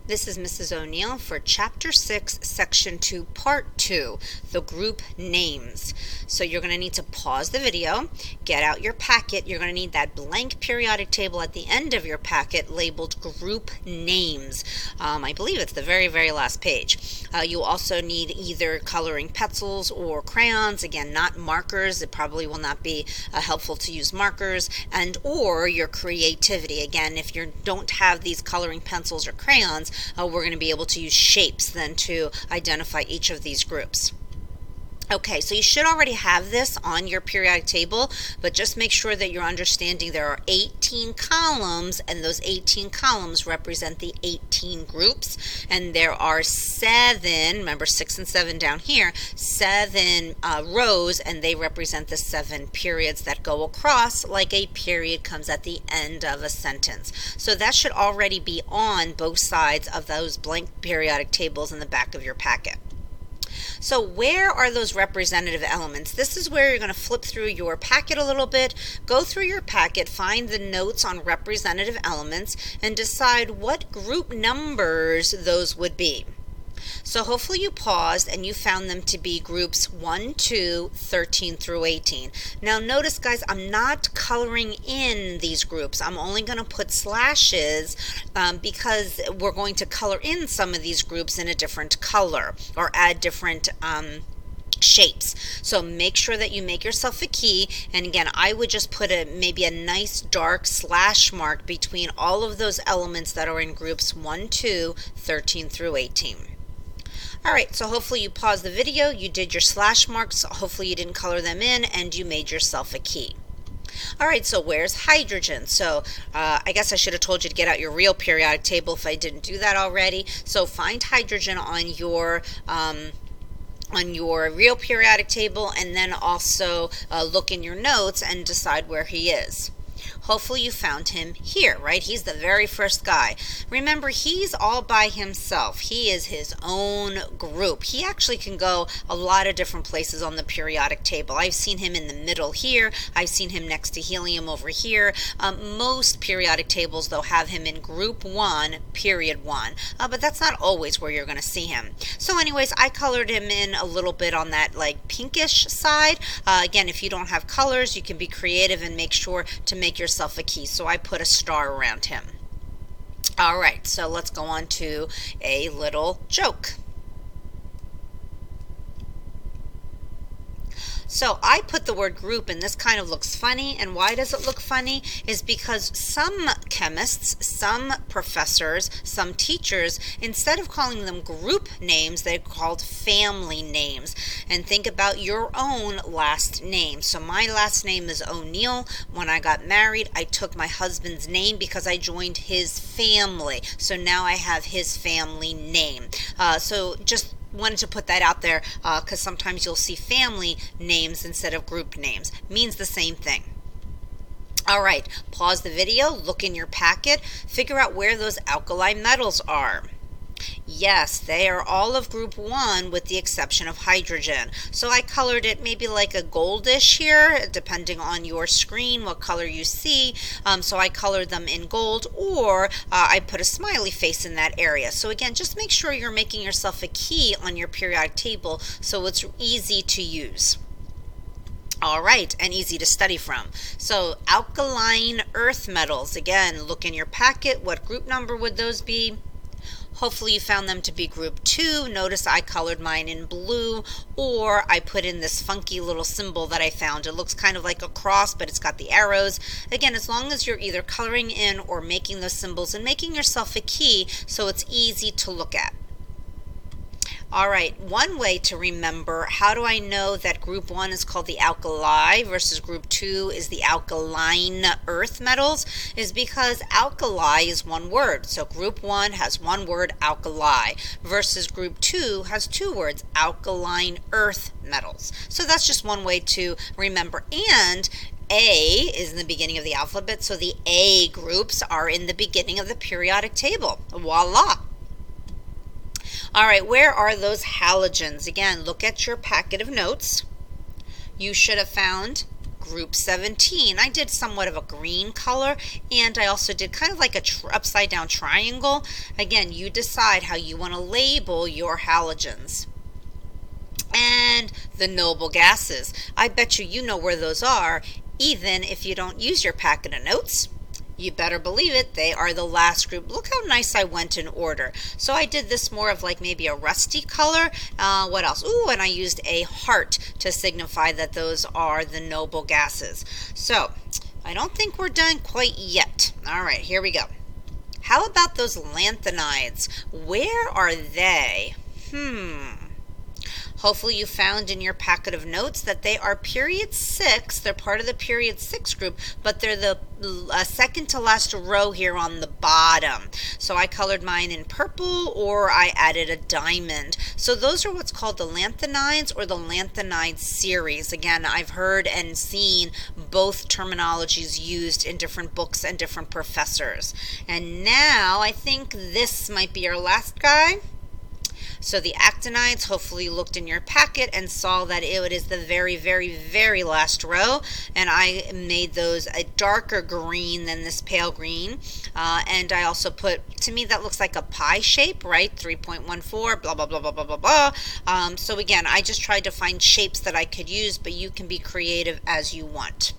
This is Mrs. O'Neill for Chapter 6, Section 2, Part 2, the group names. So you're going to need to pause the video, get out your packet. You're going to need that blank periodic table at the end of your packet labeled group names. I believe it's the very, very last page. You also need either coloring pencils or crayons. Again, not markers. It probably will not be helpful to use markers, and or your creativity. Again, if you don't have these coloring pencils or crayons, we're going to be able to use shapes then to identify each of these groups. Okay, so you should already have this on your periodic table, but just make sure that you're understanding there are 18 columns, and those 18 columns represent the 18 groups, and there are 7, remember 6 and 7 down here, 7 rows, and they represent the 7 periods that go across like a period comes at the end of a sentence. So that should already be on both sides of those blank periodic tables in the back of your packet. So where are those representative elements? This is where you're going to flip through your packet a little bit, go through your packet, find the notes on representative elements, and decide what group numbers those would be. So hopefully you paused and you found them to be groups 1, 2, 13 through 18. Now notice, guys, I'm not coloring in these groups. I'm only going to put slashes because we're going to color in some of these groups in a different color or add different shapes. So make sure that you make yourself a key, and again, I would just put maybe a nice dark slash mark between all of those elements that are in groups 1, 2, 13 through 18. Alright, so hopefully you paused the video, you did your slash marks, hopefully you didn't color them in, and you made yourself a key. Alright, so where's hydrogen? So I guess I should have told you to get out your real periodic table if I didn't do that already. So find hydrogen on your real periodic table, and then also look in your notes and decide where he is. Hopefully you found him here, right? He's the very first guy. Remember, he's all by himself. He is his own group. He actually can go a lot of different places on the periodic table. I've seen him in the middle here. I've seen him next to helium over here. Most periodic tables, though, have him in group 1, period 1. But that's not always where you're going to see him. So anyways, I colored him in a little bit on that like pinkish side. Again, if you don't have colors, you can be creative and make sure to make yourself a key. So I put a star around him. Alright, so let's go on to a little joke. So I put the word group, and this kind of looks funny. And why does it look funny? Is because some chemists, some professors, some teachers, instead of calling them group names, they're called family names. And think about your own last name. So my last name is O'Neill. When I got married, I took my husband's name because I joined his family. So now I have his family name. So just wanted to put that out there because sometimes you'll see family names instead of group names. Means the same thing. Alright, pause the video, look in your packet, figure out where those alkali metals are. Yes, they are all of group 1 with the exception of hydrogen. So I colored it maybe like a goldish here, depending on your screen, what color you see. So I colored them in gold, or I put a smiley face in that area. So again, just make sure you're making yourself a key on your periodic table so it's easy to use. Alright, and easy to study from. So alkaline earth metals, again, look in your packet. What group number would those be? Hopefully you found them to be group 2. Notice I colored mine in blue, or I put in this funky little symbol that I found. It looks kind of like a cross, but it's got the arrows. Again, as long as you're either coloring in or making those symbols and making yourself a key so it's easy to look at. Alright, one way to remember how do I know that group 1 is called the alkali versus group 2 is the alkaline earth metals is because alkali is one word. So group 1 has one word, alkali, versus group 2 has 2 words, alkaline earth metals. So that's just one way to remember. And A is in the beginning of the alphabet, so the A groups are in the beginning of the periodic table. Voila! Alright, where are those halogens? Again, look at your packet of notes. You should have found group 17. I did somewhat of a green color, and I also did kind of like a upside down triangle. Again, you decide how you want to label your halogens. And the noble gases. I bet you know where those are, even if you don't use your packet of notes. You better believe it, they are the last group. Look how nice I went in order. So I did this more of like maybe a rusty color. What else? Ooh, and I used a heart to signify that those are the noble gases. So I don't think we're done quite yet. All right, here we go. How about those lanthanides? Where are they? Hopefully you found in your packet of notes that they are period 6. They're part of the period 6 group, but they're the second to last row here on the bottom. So I colored mine in purple, or I added a diamond. So those are what's called the lanthanides or the lanthanide series. Again, I've heard and seen both terminologies used in different books and different professors. And now I think this might be our last guy. So the actinides, hopefully you looked in your packet and saw that it is the very, very, very last row. And I made those a darker green than this pale green. And I also put, to me, that looks like a pie shape, right? 3.14, blah, blah, blah, blah, blah, blah, blah. So again, I just tried to find shapes that I could use, but you can be creative as you want.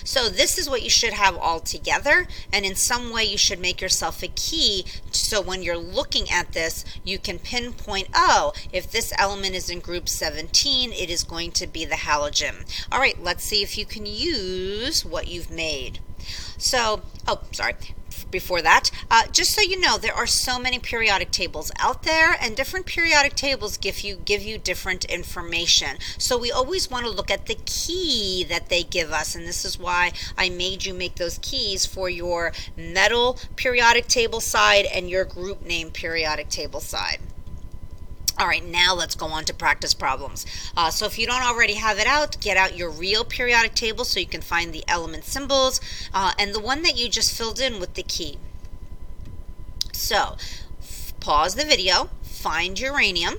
So this is what you should have all together, and in some way you should make yourself a key so when you're looking at this you can pinpoint, oh, if this element is in group 17, it is going to be the halogen. All right, let's see if you can use what you've made. So, before that, just so you know, there are so many periodic tables out there, and different periodic tables give you different information. So we always want to look at the key that they give us, and this is why I made you make those keys for your metal periodic table side and your group name periodic table side. All right, now let's go on to practice problems. So if you don't already have it out, get out your real periodic table so you can find the element symbols and the one that you just filled in with the key. So pause the video, find uranium.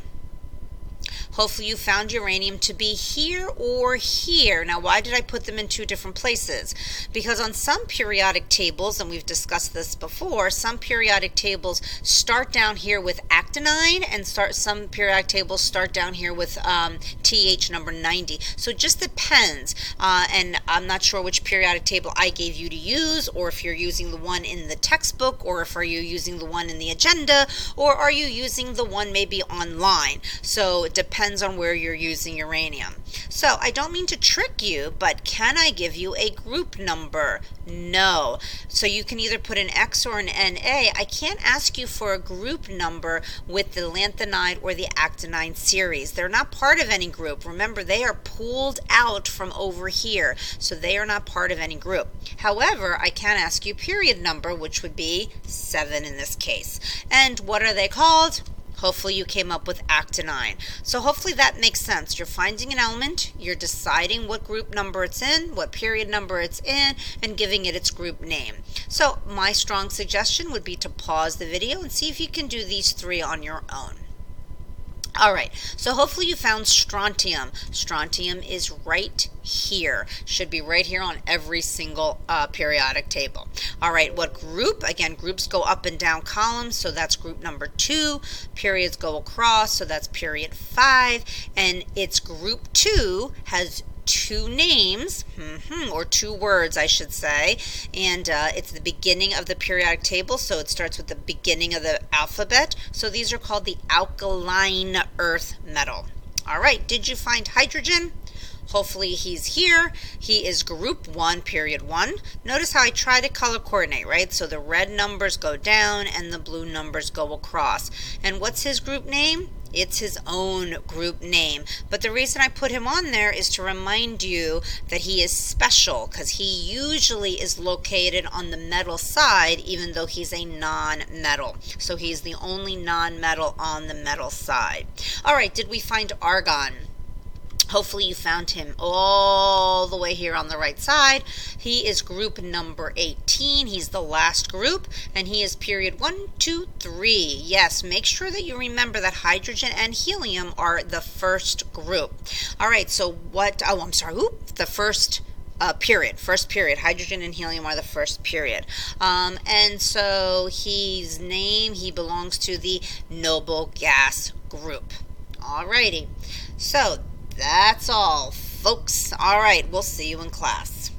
Hopefully you found uranium to be here or here. Now, why did I put them in two different places? Because on some periodic tables, and we've discussed this before, some periodic tables start down here with actinide, and some periodic tables start down here with TH number 90. So it just depends. And I'm not sure which periodic table I gave you to use, or if you're using the one in the textbook, or if are you using the one in the agenda, or are you using the one maybe online. So it depends on where you're using uranium. So I don't mean to trick you, but can I give you a group number? No. So you can either put an X or an NA. I can't ask you for a group number with the lanthanide or the actinide series. They're not part of any group. Remember, they are pulled out from over here, so they are not part of any group. However, I can ask you period number, which would be 7 in this case. And what are they called? Hopefully you came up with actinide. So hopefully that makes sense. You're finding an element, you're deciding what group number it's in, what period number it's in, and giving it its group name. So my strong suggestion would be to pause the video and see if you can do these 3 on your own. All right, so hopefully you found strontium. Strontium is right here. Should be right here on every single periodic table. All right, what group? Again, groups go up and down columns, so that's group number 2. Periods go across, so that's period 5. And its group 2 has 2 names, or 2 words, I should say, and it's the beginning of the periodic table, so it starts with the beginning of the alphabet. So these are called the alkaline earth metal. All right, did you find hydrogen? Hopefully he's here. He is group 1, period 1. Notice how I try to color coordinate, right? So the red numbers go down and the blue numbers go across. And what's his group name? It's his own group name. But the reason I put him on there is to remind you that he is special, because he usually is located on the metal side, even though he's a non-metal. So he's the only non-metal on the metal side. All right, did we find argon? Hopefully you found him all the way here on the right side. He is group number 18. He's the last group, and he is period 1, 2, 3. Yes, make sure that you remember that hydrogen and helium are the first group. All right, so what, oh, I'm sorry, the first period. First period. Hydrogen and helium are the first period. And so he belongs to the noble gas group. Alrighty. So that's all, folks. All right, we'll see you in class.